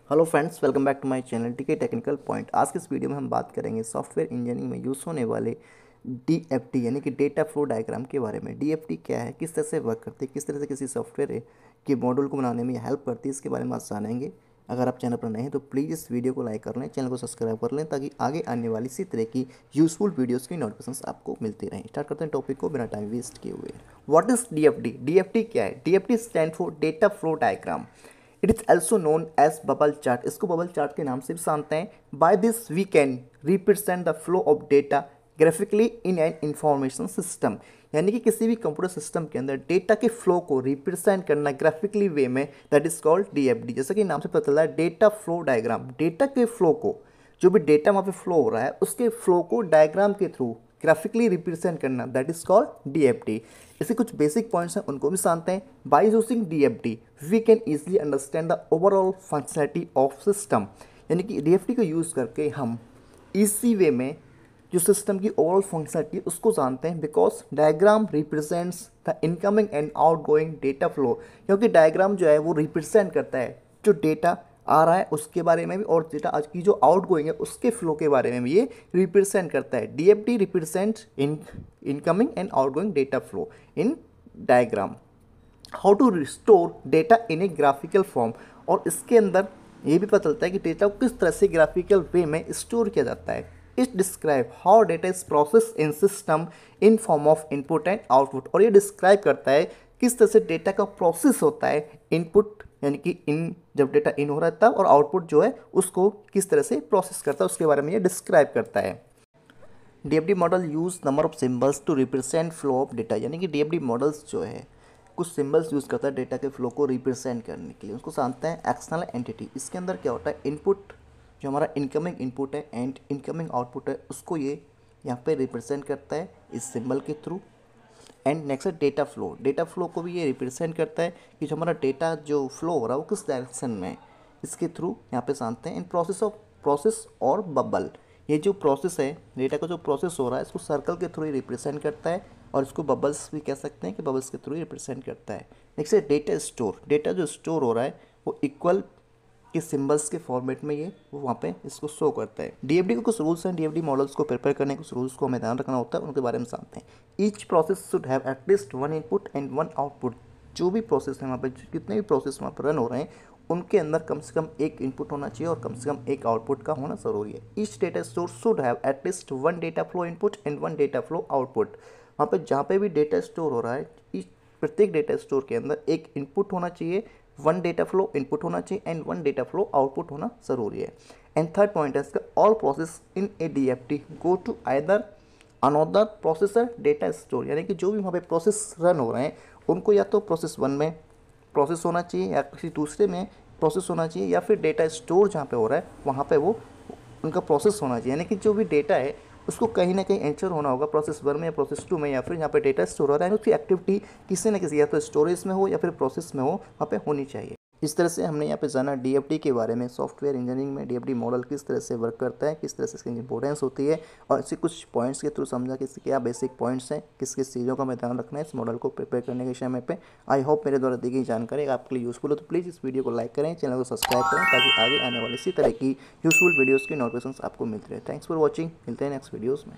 Hello friends, welcome back to my channel TK technical point. आज के इस video में हम बात करेंगे सॉफ्टवेयर इंजीनियरिंग में यूज़ होने वाले डीएफटी यानी कि डेटा फ्लो डायग्राम के बारे में। डीएफटी क्या है, किस तरह से वर्क करती है, किस तरह से किसी सॉफ्टवेयर के मॉडल को बनाने में हेल्प करती है, इसके बारे में आज जानेंगे। अगर आप चैनल पर नए हैं तो प्लीज़ इस वीडियो को लाइक कर लें, चैनल को सब्सक्राइब कर लें ताकि आगे आने वाली इसी तरह की यूजफुल वीडियोज़ की नोटिफिकेशन आपको मिलती रहें। स्टार्ट करते हैं टॉपिक को बिना टाइम वेस्ट किए हुए। What is DFT? डीएफटी क्या है? DFT stand for data flow diagram. It is also known as bubble chart. इसको बबल चार्ट के नाम से भी जानते हैं। By this we can represent the flow of data graphically in an information system. यानी कि किसी भी कंप्यूटर सिस्टम के अंदर डेटा के फ्लो को रिप्रेजेंट करना ग्राफिकली वे में, दैट इज कॉल्ड डीएफडी। जैसा कि नाम से पता चला है, डेटा फ्लो डायग्राम। डेटा के फ्लो को, जो भी डेटा वहाँ पे फ्लो हो रहा है उसके फ्लो को डायग्राम के थ्रू ग्राफिकली रिप्रेजेंट करना, दैट इज कॉल्ड डीएफटी। इसके कुछ बेसिक पॉइंट्स हैं, उनको भी जानते हैं। By using DFT we can easily understand the overall functionality of system. यानी कि डीएफटी को यूज़ करके हम इसी वे में जो सिस्टम की ओवरऑल फंक्शनैलिटी उसको जानते हैं। Because diagram represents the incoming and outgoing data flow. क्योंकि डायग्राम जो है वो रिप्रेजेंट करता है जो डेटा आ रहा है उसके बारे में भी, और डेटा आज की जो आउट गोइंग है उसके फ्लो के बारे में भी ये रिप्रेजेंट करता है। DFT represent incoming and outgoing data flow in diagram. How to restore data in a graphical form, और इसके अंदर ये भी पता चलता है कि डेटा को किस तरह से ग्राफिकल वे में स्टोर किया जाता है। It describe how data is process in system in form of input and output. और ये डिस्क्राइब करता है किस तरह से डेटा का प्रोसेस होता है। इनपुट यानी कि इन जब डेटा इन हो रहा है तब, और आउटपुट जो है उसको किस तरह से प्रोसेस करता है उसके बारे में ये डिस्क्राइब करता है। DFD model use number of symbols to represent flow of data. यानी कि डीएफडी मॉडल्स जो है कुछ सिंबल्स यूज़ करता है डेटा के फ्लो को रिप्रेजेंट करने के लिए। उसको जानते हैं एक्सटर्नल एंटिटी। इसके अंदर क्या होता है, इनपुट जो हमारा इनकमिंग इनपुट है एंड इनकमिंग आउटपुट है उसको ये यहाँ पे रिप्रेजेंट करता है इस सिंबल के थ्रू। एंड नेक्स्ट है डेटा फ्लो। डेटा फ्लो को भी ये रिप्रेजेंट करता है कि जो हमारा डेटा जो फ्लो हो रहा है वो किस डायरेक्शन में है, इसके थ्रू यहाँ पे जानते हैं। इन प्रोसेस और बबल, ये जो प्रोसेस है डेटा का जो प्रोसेस हो रहा है इसको सर्कल के थ्रू ही रिप्रेजेंट करता है, और इसको बबल्स भी कह सकते हैं कि बबल्स के थ्रू ही रिप्रेजेंट करता है। नेक्स्ट है डेटा स्टोर। डेटा जो स्टोर हो रहा है वो इक्वल के सिंबल्स के फॉर्मेट में ये वो वहाँ पे इसको शो करता है। डीएफडी के कुछ रूल्स हैं, डीएफडी मॉडल्स को प्रिपेयर करने के कुछ रूल्स को हमें ध्यान रखना होता है, उनके बारे में जानते हैं। Each process should have at least one input and one output. जो भी प्रोसेस है वहाँ पे, जितने भी प्रोसेस वहाँ पर रन हो रहे हैं उनके अंदर कम से कम एक इनपुट होना चाहिए और कम से कम एक आउटपुट का होना ज़रूरी है। Each data store should have at least one data flow input and one data flow output. वहाँ पे जहाँ पे भी डेटा स्टोर हो रहा है प्रत्येक डेटा स्टोर के अंदर एक इनपुट होना चाहिए, वन डेटा फ्लो इनपुट होना चाहिए and one data flow output होना ज़रूरी है। एंड थर्ड पॉइंट है इसका, all process in a DFT go to either another processor data store. यानी कि जो भी वहाँ पे प्रोसेस रन हो रहे हैं उनको या तो प्रोसेस वन में प्रोसेस होना चाहिए या किसी दूसरे में प्रोसेस होना चाहिए, या फिर डेटा स्टोर जहाँ पे हो रहा है वहाँ पे वो उनका प्रोसेस होना चाहिए। यानी कि जो भी डेटा है उसको कहीं ना कहीं एंटर होना होगा प्रोसेस वन में या प्रोसेस टू में, या फिर यहाँ पे डेटा स्टोर हो रहा है उसकी एक्टिविटी किसी न किसी या तो स्टोरेज में हो या फिर प्रोसेस में हो वहाँ पे होनी चाहिए। इस तरह से हमने यहाँ पे जाना डीएफटी के बारे में। सॉफ्टवेयर इंजीनियरिंग में डीएफटी मॉडल किस तरह से वर्क करता है, किस तरह से इसकी इंपॉर्टेंस होती है, और इसे कुछ पॉइंट्स के थ्रू समझा कि इसके क्या बेसिक पॉइंट्स हैं, किस किस चीज़ों का हमें ध्यान रखना है इस मॉडल को प्रिपेयर करने के समय पे। आई होप मेरे द्वारा दी गई जानकारी आपके लिए यूजफुल हो, तो प्लीज़ इस वीडियो को लाइक करें, चैनल को सब्सक्राइब करें ताकि आगे आने वाली इसी तरह की यूजफुल वीडियोज़ की नोटिफिकेशन आपको मिलती रहे। थैंक्स फॉर वॉचिंग, मिलते हैं नेक्स्ट वीडियोज़ में।